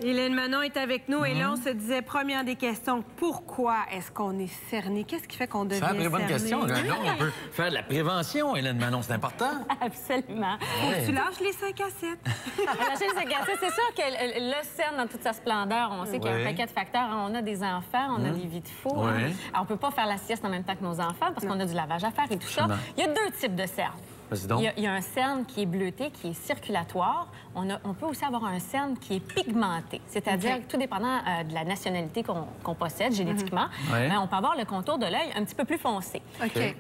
Hélène Manon est avec nous et là, on se disait, première des questions, pourquoi est-ce qu'on est cerné? Qu'est-ce qui fait qu'on devient cerné? C'est une très bonne question. Là, on peut faire de la prévention, Hélène Manon, c'est important. Absolument. Tu lâches les 5 à 7. Lâcher les 5 à 7, c'est sûr que le cerne dans toute sa splendeur, on sait qu'il y a un paquet de facteurs. On a des enfants, on a des vies de fous. Alors, on ne peut pas faire la sieste en même temps que nos enfants parce qu'on a du lavage à faire et tout ça. Il y a 2 types de cernes. Il y a un cerne qui est bleuté, qui est circulatoire. On peut aussi avoir un cerne qui est pigmenté, c'est-à-dire que tout dépendant de la nationalité qu'on possède génétiquement, on peut avoir le contour de l'œil un petit peu plus foncé.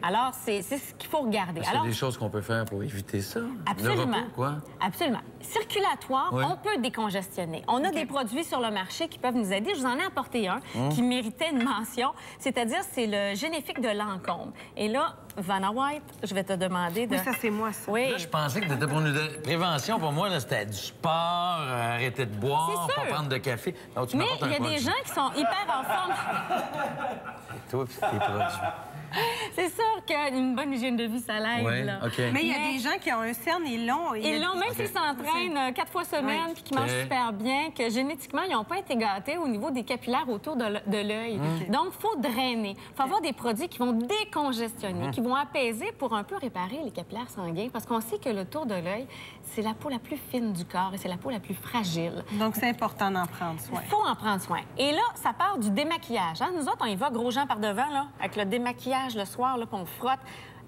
Alors, c'est ce qu'il faut regarder. Il y a des choses qu'on peut faire pour éviter ça? Absolument. Le repos, quoi? Absolument. Circulatoire, on peut décongestionner. On a des produits sur le marché qui peuvent nous aider. Je vous en ai apporté un qui méritait une mention, c'est-à-dire c'est le Généfique de Lancôme. Et là, Vanna White, je vais te demander de... Oui, ça, c'est moi, ça. Oui. Là, je pensais que t'étais pour une prévention. Pour moi, c'était du sport, arrêter de boire, pas prendre de café. Non, mais il y a des gens qui sont hyper en forme. C'est toi puis tes produits. C'est sûr qu'une bonne hygiène de vie, ça l'aide. Mais il y a des gens qui ont un cerne, ils l'ont. Même s'ils s'entraînent 4 fois semaine puis qu'ils mangent super bien, que génétiquement, ils n'ont pas été gâtés au niveau des capillaires autour de l'œil. Donc, il faut drainer. Il faut avoir des produits qui vont décongestionner, qui vont apaiser pour un peu réparer les capillaires sanguins. Parce qu'on sait que le tour de l'œil, c'est la peau la plus fine du corps et c'est la peau la plus fragile. Donc, c'est important d'en prendre soin. Il faut en prendre soin. Et là, ça part du démaquillage. Hein? Nous autres, on y va gros gens par devant, là, avec le démaquillage le soir, là, puis on frotte.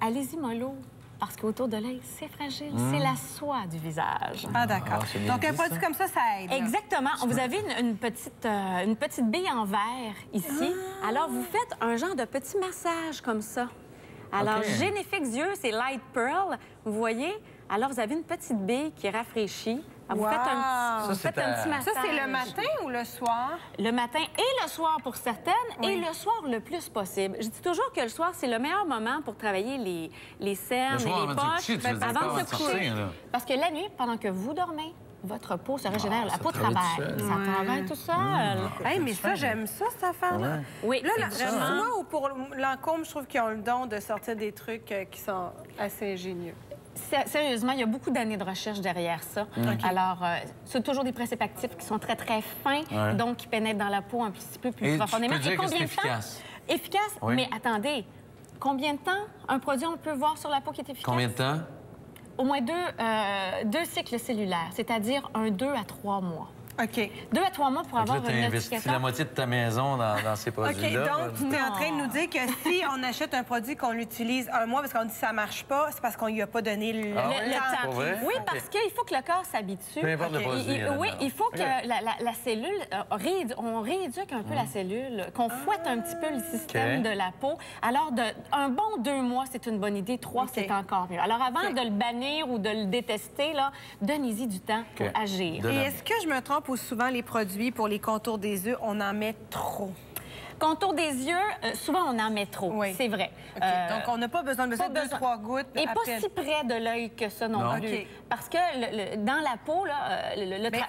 Allez-y mollo, parce qu'autour de l'œil, c'est fragile. C'est la soie du visage. Ah, d'accord. Donc, un produit comme ça, ça aide. Exactement. Vous avez une petite bille en verre ici. Alors, vous faites un genre de petit massage comme ça. Alors, Généfix Yeux, c'est Light Pearl. Vous voyez? Alors, vous avez une petite bille qui est rafraîchie. Vous faites un petit massage. Ça, c'est le matin ou le soir? Le matin et le soir pour certaines, et le soir le plus possible. Je dis toujours que le soir, c'est le meilleur moment pour travailler les cernes et les poches avant de se coucher. Parce que la nuit, pendant que vous dormez, votre peau se régénère. La peau travaille. Ça travaille tout seul. Hey, mais ça, j'aime ça, cette affaire-là. Oui. Là, moi ou pour Lancôme, je trouve qu'ils ont le don de sortir des trucs qui sont assez ingénieux. Sérieusement, il y a beaucoup d'années de recherche derrière ça. Alors, c'est toujours des principes actifs qui sont très, très fins, donc qui pénètrent dans la peau un petit peu plus profondément. Et combien de temps? Efficace? Mais attendez, combien de temps un produit on peut voir sur la peau qui est efficace? Combien de temps? Au moins 2 cycles cellulaires, c'est-à-dire 2 à 3 mois. 2 à 3 mois pour avoir une investi la moitié de ta maison dans ces produits-là. Donc, tu es en train de nous dire que si on achète un produit qu'on l'utilise 1 mois parce qu'on dit que ça marche pas, c'est parce qu'on lui a pas donné le temps. Oui, parce qu'il faut que le corps s'habitue. Peu importe le produit. Oui, il faut que la cellule, on rééduque un peu la cellule, qu'on fouette un petit peu le système de la peau. Alors, un bon 2 mois, c'est une bonne idée. 3, c'est encore mieux. Alors, avant de le bannir ou de le détester, donnez-y du temps pour agir. Et est-ce que je me trompe ou souvent les produits pour les contours des yeux, on en met trop? Contour des yeux, souvent, on en met trop. C'est vrai. Donc, on n'a pas besoin de mettre 2-3 gouttes. Et pas si près de l'œil que ça non plus. Parce que dans la peau, là,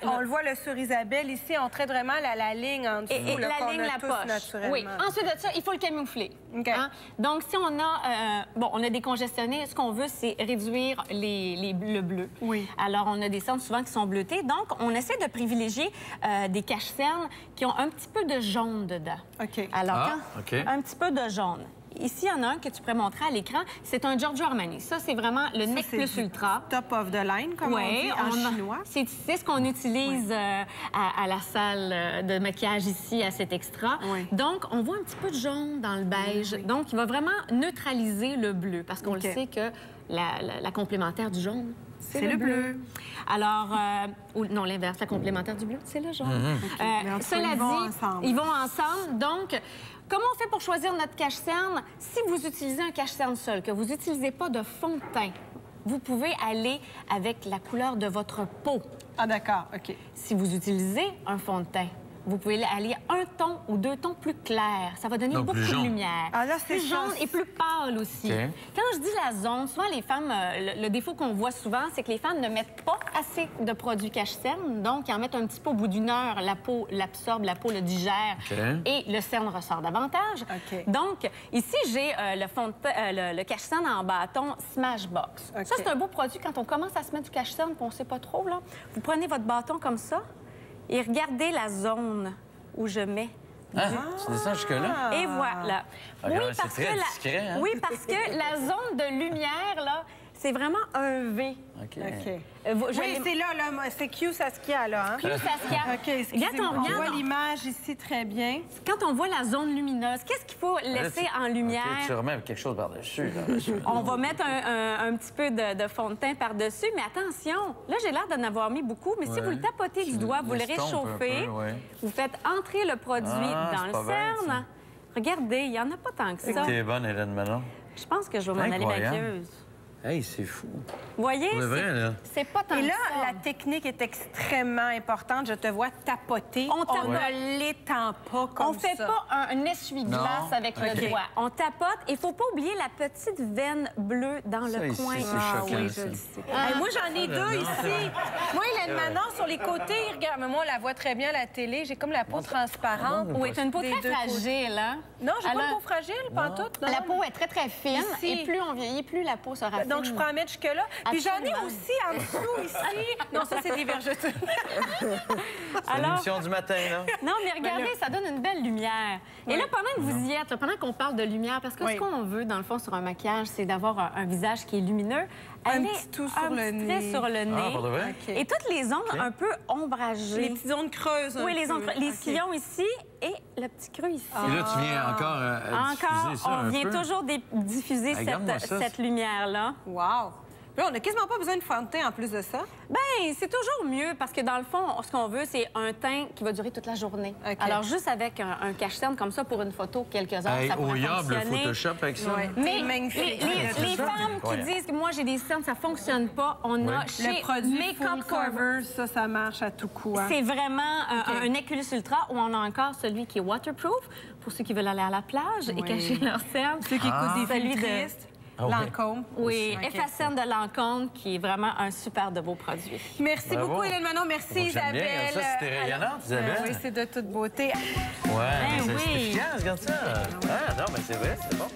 on le voit le sur Isabelle, ici, on traite vraiment la ligne en dessous. Et la ligne, la poche. Naturellement. Oui. Ensuite de ça, il faut le camoufler. Donc, si on a... on a décongestionné, ce qu'on veut, c'est réduire le bleu. Alors, on a des cernes souvent qui sont bleutées. Donc, on essaie de privilégier des cache-cernes qui ont un petit peu de jaune dedans. Alors, un petit peu de jaune. Ici, il y en a un que tu pourrais montrer à l'écran. C'est un Giorgio Armani. Ça, c'est vraiment le NEC Plus Ultra. Top of the line, comme on dit en chinois. C'est ce qu'on utilise à la salle de maquillage ici, à cet extra. Donc, on voit un petit peu de jaune dans le beige. Donc, il va vraiment neutraliser le bleu parce qu'on le sait que la complémentaire du jaune, c'est le bleu. Alors, non, l'inverse, la complémentaire du bleu, c'est le jaune. Cela dit, ils vont ensemble. Donc, comment on fait pour choisir notre cache-cerne? Si vous utilisez un cache-cerne seul, que vous n'utilisez pas de fond de teint, vous pouvez aller avec la couleur de votre peau. Ah, d'accord, Si vous utilisez un fond de teint, vous pouvez aller 1 ton ou 2 tons plus clairs. Ça va donner beaucoup de lumière. Ah, là, plus jaune et plus pâle aussi. Quand je dis la zone, souvent les femmes, le défaut qu'on voit souvent, c'est que les femmes ne mettent pas assez de produits cache-cerne. Donc, ils en mettent un petit peu au bout d'1 heure. La peau l'absorbe, la peau le digère et le cerne ressort davantage. Donc, ici, j'ai le cache-cerne en bâton Smashbox. Ça, c'est un beau produit quand on commence à se mettre du cache-cerne et on ne sait pas trop. Là. Vous prenez votre bâton comme ça. Et regardez la zone où je mets. Ah, tu descends jusque-là? Et voilà. Ah, c'est très discret, hein? Oui, parce que la zone de lumière, là, c'est vraiment un V. OK. Oui, c'est là, c'est Q Saskia, là. Hein? Q Saskia. OK, excusez-moi. On voit l'image ici très bien. Quand on voit la zone lumineuse, qu'est-ce qu'il faut laisser en lumière? OK, tu remets quelque chose par-dessus. On va mettre un petit peu de fond de teint par-dessus, mais attention, là, j'ai l'air d'en avoir mis beaucoup, mais si vous le tapotez du doigt, vous le réchauffez, vous faites entrer le produit dans le cerne. Regardez, il n'y en a pas tant que ça. T'es bonne, Hélène Manon. Je pense que je vais m'en aller maquilleuse. Hey, c'est fou. Vous voyez? C'est pas tant Et là, que ça. la technique est extrêmement importante. Je te vois tapoter. On ne l'étend pas comme ça. On fait pas un essuie-glace avec le doigt. On tapote. Il faut pas oublier la petite veine bleue dans le coin. C'est choquant, ça. Moi, j'en ai deux ici. Moi, Hélène Manon, sur les côtés, regarde, mais moi, on la voit très bien à la télé. J'ai comme la peau transparente. Oui, tu as une peau très fragile, hein? Non, j'ai pas une peau fragile, pantoute. La peau est très, très fine. Et plus on vieillit, plus la peau sera fine. Donc, je prends à mettre jusque-là. Puis j'en ai aussi en dessous, ici. Non, ça, c'est des vergetures. C'est l'émission du matin, là. Non, mais regardez, ça donne une belle lumière. Et là, pendant que vous y êtes, là, pendant qu'on parle de lumière, parce que ce qu'on veut, dans le fond, sur un maquillage, c'est d'avoir un visage qui est lumineux. Un petit tout sur le nez. Sur le nez. Ah, pour de vrai? Et toutes les zones un peu ombragées. Les petites zones creuses. Oui, les sillons ici et le petit creux ici. Et là, tu viens encore diffuser ça on un vient peu? toujours diffuser cette lumière-là. Wow! Là, on n'a quasiment pas besoin de fond de teint en plus de ça. Bien, c'est toujours mieux parce que dans le fond, ce qu'on veut, c'est un teint qui va durer toute la journée. Alors, juste avec un cache-cerne comme ça pour une photo, quelques heures, ça pourrait fonctionner. Le Photoshop avec ça. Mais les femmes qui disent que moi, j'ai des cernes, ça fonctionne pas, on a chez le produit Makeup Full Cover, ça marche à tout coup. Hein? C'est vraiment un Eculus Ultra où on a encore celui qui est waterproof pour ceux qui veulent aller à la plage et cacher leurs cernes. Ceux qui écoutent des films tristes. Lancôme. Oui, Effacerne de Lancôme, qui est vraiment un super de beau produit. Merci beaucoup, Hélène Manon. Merci, Isabelle. Bien. Ça, c'était rayonnant, Isabelle. Oui, c'est de toute beauté. Ouais, c'est efficace, regarde ça. Ah, non, mais c'est vrai, c'est bon.